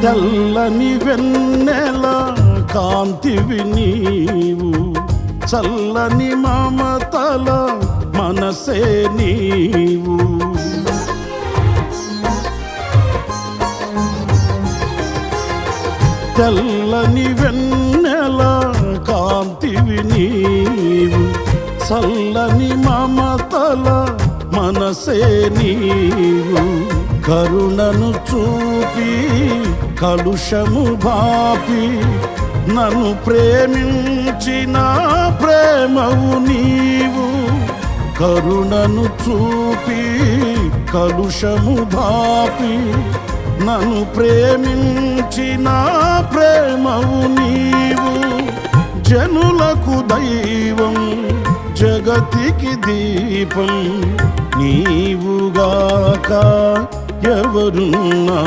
తెల్లని వెన్నెల కాంతివి నీవు, చల్లని మమతల మనసే నీవు. తెల్లని వెన్నెల కాంతివి నీవు, చల్లని మమతల మనసే నీవు. కరుణను చూపి కలుషము బాపి నన్ను ప్రేమించిన ప్రేమవు నీవు. కరుణను చూపి కలుషము బాపి నన్ను ప్రేమించిన ప్రేమవు నీవు. జనులకు దైవం జగతికి దీపం నీవుగాక ఎవరున్నా.